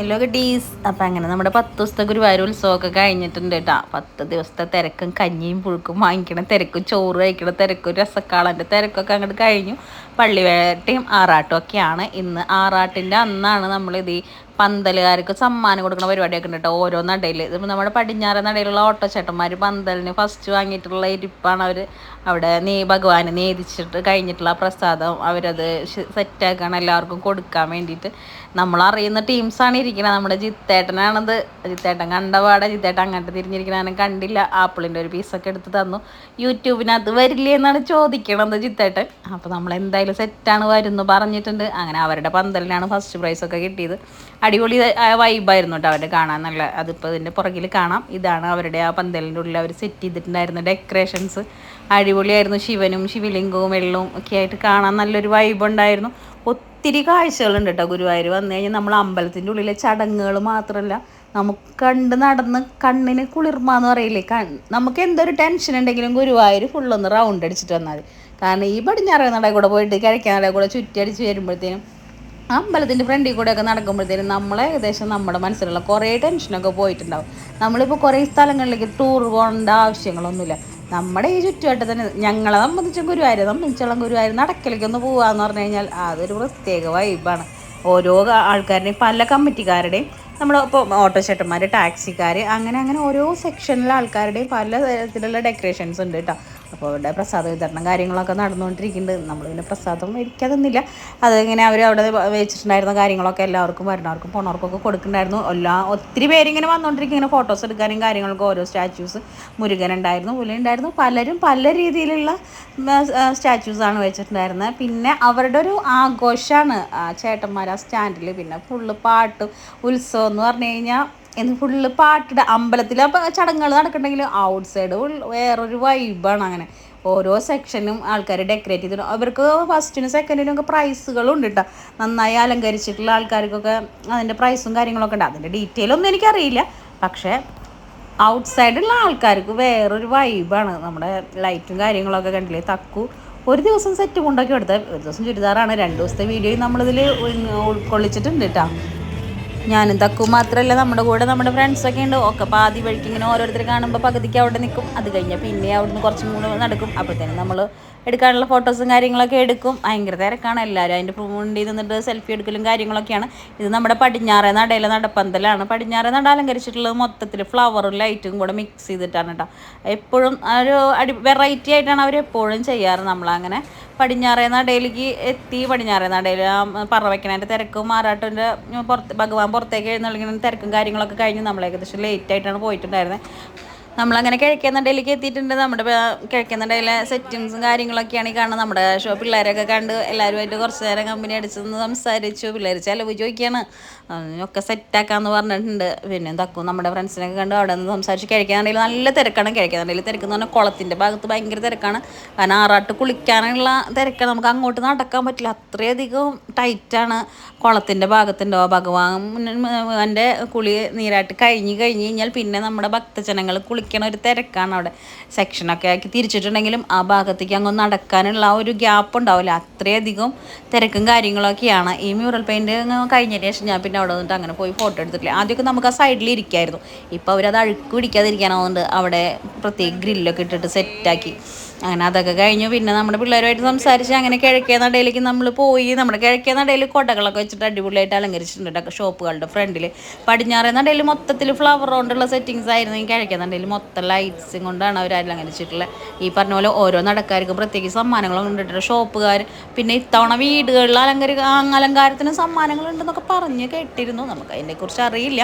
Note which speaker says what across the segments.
Speaker 1: Hello ഗഡീസ്. അപ്പം അങ്ങനെ നമ്മുടെ 10 ദിവസത്തെ ഗുരുവായൂർ ഉത്സവമൊക്കെ കഴിഞ്ഞിട്ടുണ്ട് കേട്ടോ. 10 ദിവസത്തെ തിരക്കും കഞ്ഞിയും പുഴുക്കും വാങ്ങിക്കണ തിരക്കും ചോറ് കഴിക്കണ തിരക്കും രസക്കാളൻ്റെ തിരക്കൊക്കെ അങ്ങോട്ട് കഴിഞ്ഞു. പള്ളിവേട്ടയും ആറാട്ടും ഒക്കെയാണ്. ഇന്ന് ആറാട്ടിൻ്റെ അന്നാണ് നമ്മളിത് പന്തലുകാർക്ക് സമ്മാനം കൊടുക്കുന്ന പരിപാടിയൊക്കെ ഉണ്ട് കേട്ടോ. ഓരോ നടയിൽ ഇതിപ്പോൾ നമ്മുടെ പടിഞ്ഞാറ് നടയിലുള്ള ഓട്ടോച്ചേട്ടന്മാർ പന്തലിന് ഫസ്റ്റ് വാങ്ങിയിട്ടുള്ള ഇരിപ്പാണ് അവർ അവിടെ ഭഗവാന് നേദിച്ചിട്ട് കഴിഞ്ഞിട്ടുള്ള പ്രസാദം അവരത് സെറ്റാക്കാണ് എല്ലാവർക്കും കൊടുക്കാൻ വേണ്ടിയിട്ട്. നമ്മളറിയുന്ന ടീംസാണ് ഇരിക്കുന്നത്. നമ്മുടെ ജിത്തേട്ടനാണത്. ജിത്തേട്ടൻ കണ്ടപാടെ ജിത്തേട്ടൻ അങ്ങോട്ട് തിരിഞ്ഞിരിക്കണ കണ്ടില്ല. ആപ്പിളിൻ്റെ ഒരു പീസൊക്കെ എടുത്ത് തന്നു. യൂട്യൂബിനകത്ത് വരില്ലേ എന്നാണ് ചോദിക്കണത് ജിത്തേട്ടൻ. അപ്പോൾ നമ്മൾ എന്തായാലും സെറ്റാണ് വരുന്നു പറഞ്ഞിട്ടുണ്ട്. അങ്ങനെ അവരുടെ പന്തലിനാണ് ഫസ്റ്റ് പ്രൈസൊക്കെ കിട്ടിയത്. അടിപൊളി വൈബായിരുന്നു കേട്ടോ അവരുടെ കാണാൻ. നല്ല അതിപ്പോൾ ഇതിൻ്റെ പുറകിൽ കാണാം. ഇതാണ് അവരുടെ ആ പന്തലിൻ്റെ ഉള്ളിൽ അവർ സെറ്റ് ചെയ്തിട്ടുണ്ടായിരുന്ന ഡെക്കറേഷൻസ്. അടിപൊളിയായിരുന്നു. ശിവനും ശിവലിംഗവും വെള്ളവും ഒക്കെ ആയിട്ട് കാണാൻ നല്ലൊരു വൈബുണ്ടായിരുന്നു. ഒത്തിരി കാഴ്ചകളുണ്ട് കേട്ടോ. ഗുരുവായൂർ വന്നു കഴിഞ്ഞാൽ നമ്മൾ അമ്പലത്തിൻ്റെ ഉള്ളിലെ ചടങ്ങുകൾ മാത്രമല്ല, നമുക്ക് കണ്ട് നടന്ന് കണ്ണിന് കുളിർമ എന്ന് പറയില്ലേ, നമുക്ക് എന്തൊരു ടെൻഷൻ ഉണ്ടെങ്കിലും ഗുരുവായൂർ ഫുള്ളൊന്ന് റൗണ്ട് അടിച്ചിട്ട് വന്നാൽ മതി. കാരണം ഈ പടിഞ്ഞാറേ നടയിൽ കൂടെ പോയിട്ട് കിഴക്കേ നടയിൽ കൂടെ ചുറ്റി അടിച്ച് വരുമ്പോഴത്തേനും അമ്പലത്തിൻ്റെ ഫ്രണ്ടിൽ കൂടെയൊക്കെ നടക്കുമ്പോഴത്തേനും നമ്മളെ ഏകദേശം നമ്മുടെ മനസ്സിലുള്ള കുറേ ടെൻഷനൊക്കെ പോയിട്ടുണ്ടാവും. നമ്മളിപ്പോൾ കുറേ സ്ഥലങ്ങളിലേക്ക് ടൂർ പോകേണ്ട ആവശ്യങ്ങളൊന്നുമില്ല. നമ്മുടെ ഈ ചുറ്റുവട്ടത്തിന് ഞങ്ങളെ സംബന്ധിച്ചും ഗുരുവായൂർ നടക്കലേക്കൊന്ന് പോകാമെന്ന് പറഞ്ഞു കഴിഞ്ഞാൽ അതൊരു പ്രത്യേക വൈബാണ്. ഓരോ ആൾക്കാരുടെയും പല കമ്മിറ്റിക്കാരുടെയും നമ്മൾ ഇപ്പോൾ ഓട്ടോച്ചേട്ടന്മാർ, ടാക്സിക്കാർ, അങ്ങനെ ഓരോ സെക്ഷനിലെ ആൾക്കാരുടെയും പല തരത്തിലുള്ള ഡെക്കറേഷൻസ് ഉണ്ട് കേട്ടോ. അപ്പോൾ അവരുടെ പ്രസാദ വിതരണം കാര്യങ്ങളൊക്കെ നടന്നുകൊണ്ടിരിക്കുന്നുണ്ട്. നമ്മൾ പിന്നെ പ്രസാദം മേടിക്കാതൊന്നുമില്ല. അതിങ്ങനെ അവർ അവിടെ വെച്ചിട്ടുണ്ടായിരുന്ന കാര്യങ്ങളൊക്കെ എല്ലാവർക്കും വരുന്നവർക്കും പോണവർക്കൊക്കെ കൊടുക്കുന്നുണ്ടായിരുന്നു. ഒത്തിരി പേരിങ്ങനെ വന്നുകൊണ്ടിരിക്കും. ഇങ്ങനെ ഫോട്ടോസ് എടുക്കാനും കാര്യങ്ങളൊക്കെ ഓരോ സ്റ്റാച്യൂസ്. മുരുകനുണ്ടായിരുന്നു, പുലിയുണ്ടായിരുന്നു, പലരും പല രീതിയിലുള്ള സ്റ്റാച്യൂസാണ് വെച്ചിട്ടുണ്ടായിരുന്നത്. പിന്നെ അവരുടെ ഒരു ആഘോഷമാണ് ചേട്ടന്മാർ ആ സ്റ്റാൻഡിൽ. പിന്നെ ഫുള്ള് പാട്ടും ഉത്സവം എന്ന് പറഞ്ഞു കഴിഞ്ഞാൽ ഫുള്ള് പാട്ടിടെ അമ്പലത്തിൽ അപ്പോൾ ചടങ്ങുകൾ നടക്കുന്നുണ്ടെങ്കിൽ ഔട്ട് സൈഡ് വേറൊരു വൈബാണ്. അങ്ങനെ ഓരോ സെക്ഷനും ആൾക്കാർ ഡെക്കറേറ്റ് ചെയ്തിട്ട് അവർക്ക് ഫസ്റ്റിനും സെക്കൻഡിനും ഒക്കെ പ്രൈസുകളും ഉണ്ട് കേട്ടോ. നന്നായി അലങ്കരിച്ചിട്ടുള്ള ആൾക്കാർക്കൊക്കെ അതിൻ്റെ പ്രൈസും കാര്യങ്ങളൊക്കെ ഉണ്ട്. അതിൻ്റെ ഡീറ്റെയിൽ ഒന്നും എനിക്കറിയില്ല. പക്ഷേ ഔട്ട് സൈഡുള്ള ആൾക്കാർക്ക് വേറൊരു വൈബാണ്. നമ്മുടെ ലൈറ്റും കാര്യങ്ങളൊക്കെ കണ്ടില്ലേ. തക്കു ഒരു ദിവസം സെറ്റ് കൊണ്ടൊക്കെ എടുത്തത്, ഒരു ദിവസം ചുരിദാറാണ്. 2 ദിവസത്തെ വീഡിയോയും നമ്മളിതിൽ ഉൾക്കൊള്ളിച്ചിട്ടുണ്ട് കേട്ടോ. ഞാനും തക്കു മാത്രമല്ല, നമ്മുടെ കൂടെ നമ്മുടെ ഫ്രണ്ട്സൊക്കെ ഉണ്ട്. ഒക്കെ പാതി വഴിക്ക് ഇങ്ങനെ ഓരോരുത്തർ കാണുമ്പോൾ പകുതിക്ക് അവിടെ നിൽക്കും. അത് കഴിഞ്ഞാൽ പിന്നെ അവിടുന്ന് കുറച്ചും കൂടെ നടക്കും. അപ്പോഴത്തേനും നമ്മൾ എടുക്കാനുള്ള ഫോട്ടോസും കാര്യങ്ങളൊക്കെ എടുക്കും. ഭയങ്കര തിരക്കാണ്. എല്ലാവരും അതിൻ്റെ ഫ്രണ്ടിൽ നിന്നിട്ട് സെൽഫി എടുക്കലും കാര്യങ്ങളൊക്കെയാണ്. ഇത് നമ്മുടെ പടിഞ്ഞാറേ നടയിലെ നടപ്പന്തലാണ്. പടിഞ്ഞാറേ നട അലങ്കരിച്ചിട്ടുള്ളത് മൊത്തത്തിൽ ഫ്ലവറും ലൈറ്റും കൂടെ മിക്സ് ചെയ്തിട്ടാണ് കേട്ടോ. എപ്പോഴും ഒരു വെറൈറ്റി ആയിട്ടാണ് അവർ എപ്പോഴും ചെയ്യാറ്. നമ്മളങ്ങനെ പടിഞ്ഞാറേ നടയിലേക്ക് എത്തി. പടിഞ്ഞാറേ നടയിൽ പറ വയ്ക്കണതിൻ്റെ തിരക്കും മാറാട്ടിൻ്റെ ഭഗവാൻ പുറത്തേക്ക് എഴുന്നള്ളിക്കുന്ന തിരക്കും കാര്യങ്ങളൊക്കെ കഴിഞ്ഞ് നമ്മൾ ഏകദേശം ലേറ്റായിട്ടാണ് പോയിട്ടുണ്ടായിരുന്നത്. നമ്മളങ്ങനെ കിഴക്കേ നടയിലേക്ക് എത്തിയിട്ടുണ്ട്. നമ്മുടെ കിഴക്കേ നടയിലെ സെറ്റിങ്സും കാര്യങ്ങളൊക്കെയാണ് ഈ കാണുന്നത്. നമ്മുടെ പിള്ളേരൊക്കെ കണ്ട് എല്ലാവരുമായിട്ട് കുറച്ച് നേരം കമ്പനി അടിച്ചെന്ന് സംസാരിച്ചു. പിള്ളേർ ചിലവ് ചോദിക്കുകയാണ്. ഒക്കെ സെറ്റാക്കാമെന്ന് പറഞ്ഞിട്ടുണ്ട്. പിന്നെ തക്കും നമ്മുടെ ഫ്രണ്ട്സിനൊക്കെ കണ്ട് അവിടെ നിന്ന് സംസാരിച്ച്. കിഴക്കേ നടയിൽ നല്ല തിരക്കാണ്. കിഴക്കേ നടയിൽ തിരക്കെന്ന് പറഞ്ഞാൽ കുളത്തിൻ്റെ ഭാഗത്ത് ഭയങ്കര തിരക്കാണ്. കാരണം ആറാട്ട് കുളിക്കാനുള്ള തിരക്കാണ്. നമുക്ക് അങ്ങോട്ട് നടക്കാൻ പറ്റില്ല, അത്രയധികം ടൈറ്റാണ്. കുളത്തിൻ്റെ ഭാഗത്തുണ്ടോ ഭഗവാൻ്റെ കുളി നീരാട്ട് കഴിഞ്ഞ് കഴിഞ്ഞാൽ പിന്നെ നമ്മുടെ ഭക്തജനങ്ങൾ കുളിക്കണ ഒരു തിരക്കാണ്. അവിടെ സെക്ഷനൊക്കെ ആക്കി തിരിച്ചിട്ടുണ്ടെങ്കിലും ആ ഭാഗത്തേക്ക് അങ്ങ് നടക്കാനുള്ള ആ ഒരു ഗ്യാപ്പ് ഉണ്ടാവില്ല. അത്രയധികം തിരക്കും കാര്യങ്ങളൊക്കെയാണ്. ഈ മ്യൂറൽ പെയിൻറ്റ് കഴിഞ്ഞതിന് ശേഷം ഞാൻ പിന്നെ അവിടെ വന്നിട്ട് അങ്ങനെ പോയി ഫോട്ടോ എടുത്തിട്ടില്ല. ആദ്യമൊക്കെ നമുക്ക് ആ സൈഡിൽ ഇരിക്കായിരുന്നു. ഇപ്പോൾ അവരത് അഴുക്ക് പിടിക്കാതിരിക്കാനാവുന്നുണ്ട് അവിടെ പ്രത്യേക ഗ്രില്ലൊക്കെ ഇട്ടിട്ട് സെറ്റാക്കി. അങ്ങനെ അതൊക്കെ കഴിഞ്ഞു. പിന്നെ നമ്മുടെ പിള്ളേരുമായിട്ട് സംസാരിച്ച് അങ്ങനെ കിഴക്കേ നടയിലേക്ക് നമ്മൾ പോയി. നമ്മുടെ കിഴക്കേ നടയിൽ കൊടകളൊക്കെ വെച്ചിട്ട് അടിപൊളിയായിട്ട് അലങ്കരിച്ചിട്ടുണ്ട് ഷോപ്പുകളുടെ ഫ്രണ്ടിൽ. പടിഞ്ഞാറേ നടയിൽ മൊത്തത്തിൽ ഫ്ലവർ കൊണ്ടുള്ള സെറ്റിങ്സ് ആയിരുന്നു. ഈ കിഴക്കേ നടയിൽ മൊത്തം ലൈറ്റ്സും കൊണ്ടാണ് അവർ അലങ്കരിച്ചിട്ടുള്ളത്. ഈ പറഞ്ഞ പോലെ ഓരോ നടക്കാർക്കും പ്രത്യേകിച്ച് സമ്മാനങ്ങളും കൊണ്ടിട്ടുണ്ട് ഷോപ്പുകാർ. പിന്നെ ഇത്തവണ വീടുകളിൽ അലങ്കാരത്തിന് സമ്മാനങ്ങളുണ്ടെന്നൊക്കെ പറഞ്ഞ് കേട്ടിരുന്നു. നമുക്ക് അതിനെക്കുറിച്ച് അറിയില്ല.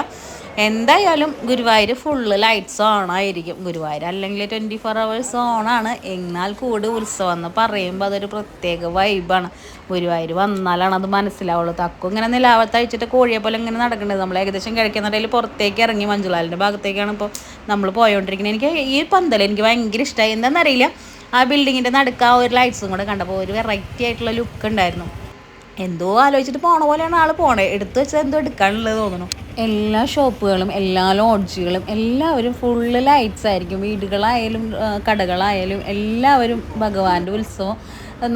Speaker 1: എന്തായാലും ഗുരുവായൂർ ഫുള്ള് ലൈറ്റ്സ് ഓണായിരിക്കും. ഗുരുവായൂർ അല്ലെങ്കിൽ 24 hours ഓണാണ്. എന്നാൽ കൂടി ഉത്സവം എന്ന് പറയുമ്പോൾ അതൊരു പ്രത്യേക വൈബാണ്. ഗുരുവായൂർ വന്നാലാണ് അത് മനസ്സിലാവുള്ളൂ. തക്കും ഇങ്ങനെ നിലാവത്തഴിച്ചിട്ട് കോഴിയെ പോലെ ഇങ്ങനെ നടക്കേണ്ടത്. നമ്മൾ ഏകദേശം കിഴക്കുന്നിടയിൽ പുറത്തേക്ക് ഇറങ്ങി മഞ്ജുലാലിൻ്റെ ഭാഗത്തേക്കാണ് ഇപ്പോൾ നമ്മൾ പോയോണ്ടിരിക്കുന്നത്. എനിക്ക് ഈ പന്തൽ എനിക്ക് ഭയങ്കര ഇഷ്ടമായി. എന്താണെന്നറിയില്ല, ആ ബിൽഡിങ്ങിൻ്റെ നടുക്ക് ആ ഒരു ലൈറ്റ്സും കൂടെ കണ്ടപ്പോൾ ഒരു വെറൈറ്റി ആയിട്ടുള്ള ലുക്ക് ഉണ്ടായിരുന്നു. എന്തോ ആലോചിച്ചിട്ട് പോണ പോലെയാണ് ആൾ പോണേ. എടുത്തു വെച്ചാൽ എന്തോ എടുക്കാനുള്ളത് തോന്നുന്നു. എല്ലാ ഷോപ്പുകളും എല്ലാ ലോഡ്ജുകളും എല്ലാവരും ഫുള്ള് ലൈറ്റ്സ് ആയിരിക്കും. വീടുകളായാലും കടകളായാലും എല്ലാവരും ഭഗവാന്റെ ഉത്സവം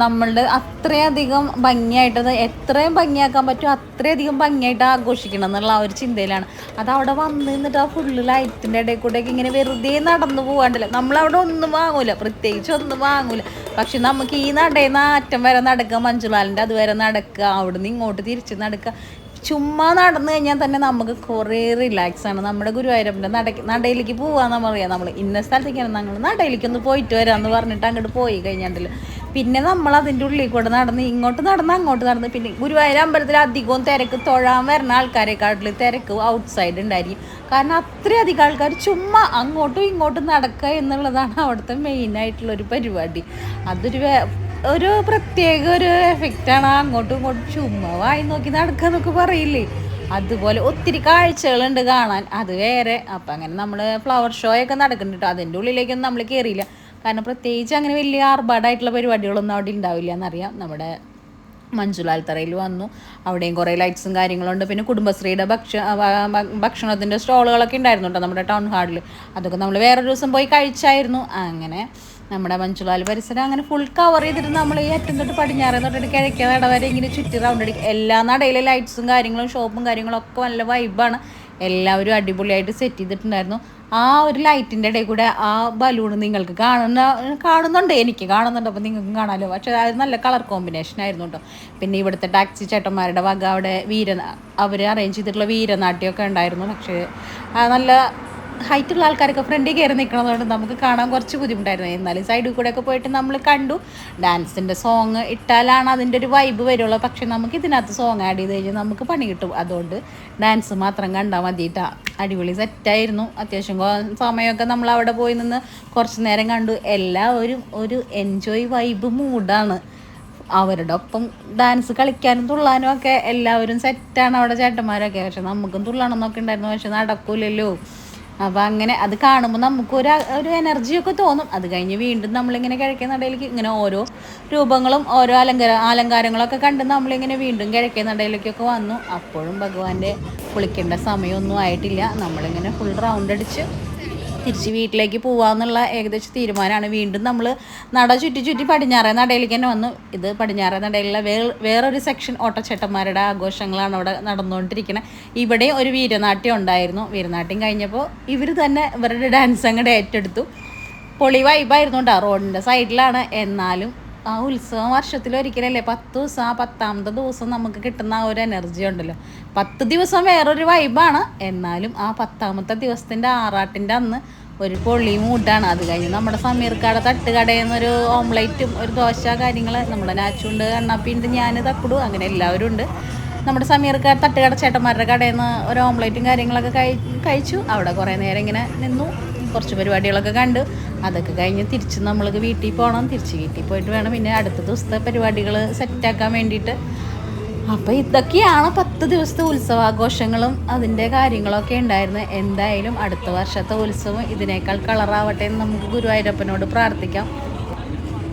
Speaker 1: നമ്മളുടെ അത്രയധികം ഭംഗിയായിട്ടത് എത്രയും ഭംഗിയാക്കാൻ പറ്റും അത്രയധികം ഭംഗിയായിട്ട് ആഘോഷിക്കണം എന്നുള്ള ആ ഒരു ചിന്തയിലാണ്. അത് അവിടെ വന്ന് നിന്നിട്ട് ആ ഫുള്ള് ലൈറ്റിൻ്റെ ഇടയിൽ കൂടെയൊക്കെ ഇങ്ങനെ വെറുതെ നടന്നു പോകാണ്ടല്ലോ. നമ്മളവിടെ ഒന്നും വാങ്ങൂല, പ്രത്യേകിച്ച് ഒന്നും വാങ്ങൂല. പക്ഷെ നമുക്ക് ഈ നടയിൽ നിന്ന് അറ്റം വരെ നടക്കുക, മഞ്ജുലാലിൻ്റെ അതുവരെ നടക്കുക, അവിടുന്ന് ഇങ്ങോട്ട് തിരിച്ച് നടക്കുക, ചുമ്മാ നടന്നു കഴിഞ്ഞാൽ തന്നെ നമുക്ക് കുറേ റിലാക്സാണ്. നമ്മുടെ ഗുരുവായൂരപ്പൻ്റെ നടയിലേക്ക് പോകാമെന്ന് പറയാം. നമ്മൾ ഇന്ന സ്ഥലത്തേക്കാണ് ഞങ്ങൾ നടയിലേക്കൊന്ന് പോയിട്ട് വരാമെന്ന് പറഞ്ഞിട്ട് അങ്ങോട്ട് പോയി കഴിഞ്ഞാൽ പിന്നെ നമ്മൾ അതിൻ്റെ ഉള്ളിൽ കൂടെ നടന്ന് ഇങ്ങോട്ട് നടന്ന് അങ്ങോട്ട് നടന്ന് പിന്നെ ഗുരുവായൂർ അമ്പലത്തിൽ അധികവും തിരക്ക് തൊഴാൻ വരുന്ന ആൾക്കാരെക്കാട്ടിൽ തിരക്ക് ഔട്ട് സൈഡ് ഉണ്ടായിരിക്കും. കാരണം അത്രയധികം ആൾക്കാർ ചുമ്മാ അങ്ങോട്ടും ഇങ്ങോട്ടും നടക്കുക എന്നുള്ളതാണ് അവിടുത്തെ മെയിനായിട്ടുള്ളൊരു പരിപാടി. ഒരു പ്രത്യേക ഒരു എഫക്റ്റാണ്. അങ്ങോട്ടും ഇങ്ങോട്ടും ചുമ്മാ വായി നോക്കി നടക്കുക എന്നൊക്കെ പറയില്ലേ, അതുപോലെ ഒത്തിരി കാഴ്ചകളുണ്ട് കാണാൻ, അത് വേറെ. അപ്പം അങ്ങനെ നമ്മൾ ഫ്ലവർ ഷോ ഒക്കെ നടക്കുന്നുണ്ട് കേട്ടോ. അതിൻ്റെ ഉള്ളിലേക്കൊന്നും നമ്മൾ കയറിയില്ല, കാരണം പ്രത്യേകിച്ച് അങ്ങനെ വലിയ ആർഭാടായിട്ടുള്ള പരിപാടികളൊന്നും അവിടെ ഉണ്ടാവില്ല എന്നറിയാം. നമ്മുടെ മഞ്ജുലാൽ തറയിൽ വന്നു, അവിടെയും കുറേ ലൈറ്റ്സും കാര്യങ്ങളുണ്ട്. പിന്നെ കുടുംബശ്രീയുടെ ഭക്ഷണത്തിൻ്റെ സ്റ്റോളുകളൊക്കെ ഉണ്ടായിരുന്നു കേട്ടോ നമ്മുടെ ടൗൺ ഹാളിൽ. അതൊക്കെ നമ്മൾ വേറൊരു ദിവസം പോയി കഴിച്ചായിരുന്നു. അങ്ങനെ നമ്മുടെ മഞ്ജുലാൽ പരിസരം അങ്ങനെ ഫുൾ കവർ ചെയ്തിട്ട് നമ്മൾ ഈ അറ്റം തൊട്ട് പടിഞ്ഞാറേ തൊട്ടിട്ട് കിഴക്കേ നട വരെ ഇങ്ങനെ ചുറ്റി റൗണ്ട് അടിക്കും. എല്ലാ നടയിലെ ലൈറ്റ്സും കാര്യങ്ങളും ഷോപ്പും കാര്യങ്ങളും ഒക്കെ നല്ല വൈബാണ്. എല്ലാവരും അടിപൊളിയായിട്ട് സെറ്റ് ചെയ്തിട്ടുണ്ടായിരുന്നു. ആ ഒരു ലൈറ്റിൻ്റെ ഇടയിൽ കൂടെ ആ ബലൂൺ നിങ്ങൾക്ക് കാണുന്നുണ്ട്, എനിക്ക് കാണുന്നുണ്ട്, അപ്പോൾ നിങ്ങൾക്കും കാണാമല്ലോ. പക്ഷേ അത് നല്ല കളർ കോമ്പിനേഷൻ ആയിരുന്നു കേട്ടോ. പിന്നെ ഇവിടുത്തെ ടാക്സി ചേട്ടന്മാരുടെ വക അവിടെ അവർ അറേഞ്ച് ചെയ്തിട്ടുള്ള വീരനാട്യമൊക്കെ ഉണ്ടായിരുന്നു. പക്ഷേ നല്ല ഹൈറ്റുള്ള ആൾക്കാരൊക്കെ ഫ്രണ്ടിൽ കയറി നിൽക്കണതുകൊണ്ട് നമുക്ക് കാണാൻ കുറച്ച് ബുദ്ധിമുട്ടായിരുന്നു. എന്നാലും സൈഡിൽ കൂടെയൊക്കെ പോയിട്ട് നമ്മൾ കണ്ടു. ഡാൻസിൻ്റെ സോങ് ഇട്ടാലാണ് അതിൻ്റെ ഒരു വൈബ് വരുള്ളൂ. പക്ഷെ നമുക്ക് ഇതിനകത്ത് സോങ് ആഡ് ചെയ്ത് കഴിഞ്ഞാൽ നമുക്ക് പണി കിട്ടും. അതുകൊണ്ട് ഡാൻസ് മാത്രം കണ്ടാൽ മതിയിട്ടാ. അടിപൊളി സെറ്റായിരുന്നു. അത്യാവശ്യം സമയമൊക്കെ നമ്മൾ അവിടെ പോയി നിന്ന് കുറച്ച് നേരം കണ്ടു. എല്ലാവരും ഒരു എൻജോയ് വൈബ് മൂഡാണ്. അവരുടെ ഒപ്പം ഡാൻസ് കളിക്കാനും തുള്ളാനും ഒക്കെ എല്ലാവരും സെറ്റാണ് അവിടെ ചേട്ടന്മാരൊക്കെ. പക്ഷെ നമുക്കും തുള്ളണമെന്നൊക്കെ ഉണ്ടായിരുന്നു, പക്ഷെ നടക്കൂലല്ലോ. അപ്പോൾ അങ്ങനെ അത് കാണുമ്പോൾ നമുക്കൊരു എനർജിയൊക്കെ തോന്നും. അത് കഴിഞ്ഞ് വീണ്ടും നമ്മളിങ്ങനെ കിഴക്കേ നടയിലേക്ക് ഇങ്ങനെ ഓരോ രൂപങ്ങളും ഓരോ അലങ്കാരങ്ങളൊക്കെ കണ്ട് നമ്മളിങ്ങനെ വീണ്ടും കിഴക്കേ നടയിലേക്കൊക്കെ വന്നു. അപ്പോഴും ഭഗവാന്റെ കുളിക്കേണ്ട സമയമൊന്നും ആയിട്ടില്ല. നമ്മളിങ്ങനെ ഫുൾ റൗണ്ട് അടിച്ച് തിരിച്ച് വീട്ടിലേക്ക് പോകാമെന്നുള്ള ഏകദേശം തീരുമാനമാണ്. വീണ്ടും നമ്മൾ നട ചുറ്റി പടിഞ്ഞാറേ നടയിലേക്ക് തന്നെ വന്നു. ഇത് പടിഞ്ഞാറേ നടയിലുള്ള വേറൊരു സെക്ഷൻ ഓട്ടച്ചേട്ടന്മാരുടെ ആഘോഷങ്ങളാണ് അവിടെ നടന്നുകൊണ്ടിരിക്കുന്നത്. ഇവിടെ ഒരു വീരനാട്യം ഉണ്ടായിരുന്നു. വീരനാട്യം കഴിഞ്ഞപ്പോൾ ഇവർ തന്നെ ഇവരുടെ ഡാൻസ് അങ്ങോട്ട് ഏറ്റെടുത്തു. പൊളി വൈബായിരുന്നു കേട്ടോ. റോഡിൻ്റെ സൈഡിലാണ്. എന്നാലും ആ ഉത്സവം വർഷത്തിലൊരിക്കലല്ലേ, 10 ദിവസം. ആ 10ാമത്തെ ദിവസം നമുക്ക് കിട്ടുന്ന ആ ഒരു എനർജി ഉണ്ടല്ലോ. 10 ദിവസം വേറൊരു വൈബാണ്. എന്നാലും ആ 10ാമത്തെ ദിവസത്തിൻ്റെ ആറാട്ടിൻ്റെ അന്ന് ഒരു പൊള്ളി മൂട്ടാണ്. അത് കഴിഞ്ഞ് നമ്മുടെ സമീർക്കാട് തട്ടുകടയിൽ നിന്നൊരു ഓംലേറ്റും ഒരു ദോശ കാര്യങ്ങൾ, നമ്മുടെ നാച്ചുണ്ട്, അണ്ണാപ്പിണ്ട്, ഞാൻ തക്കുടു, അങ്ങനെ എല്ലാവരും ഉണ്ട്. നമ്മുടെ സമീർക്കാട് തട്ടുകട ചേട്ടന്മാരുടെ കടയിൽ നിന്ന് ഒരു ഓംലേറ്റും കാര്യങ്ങളൊക്കെ കഴിച്ചു. അവിടെ കുറേ നേരം ഇങ്ങനെ നിന്നു, കുറച്ച് പരിപാടികളൊക്കെ കണ്ടു. അതൊക്കെ കഴിഞ്ഞ് തിരിച്ച് നമ്മൾക്ക് വീട്ടിൽ പോകണം. തിരിച്ച് വീട്ടിൽ പോയിട്ട് വേണം പിന്നെ അടുത്ത ദിവസത്തെ പരിപാടികൾ സെറ്റാക്കാൻ വേണ്ടിയിട്ട്. അപ്പോൾ ഇതൊക്കെയാണ് 10 ദിവസത്തെ ഉത്സവാഘോഷങ്ങളും അതിൻ്റെ കാര്യങ്ങളൊക്കെ ഉണ്ടായിരുന്നത്. എന്തായാലും അടുത്ത വർഷത്തെ ഉത്സവം ഇതിനേക്കാൾ കളറാവട്ടെ എന്ന് നമുക്ക് ഗുരുവായൂരപ്പനോട് പ്രാർത്ഥിക്കാം.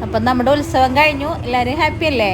Speaker 1: അപ്പം നമ്മുടെ ഉത്സവം കഴിഞ്ഞു. എല്ലാവരും ഹാപ്പി അല്ലേ?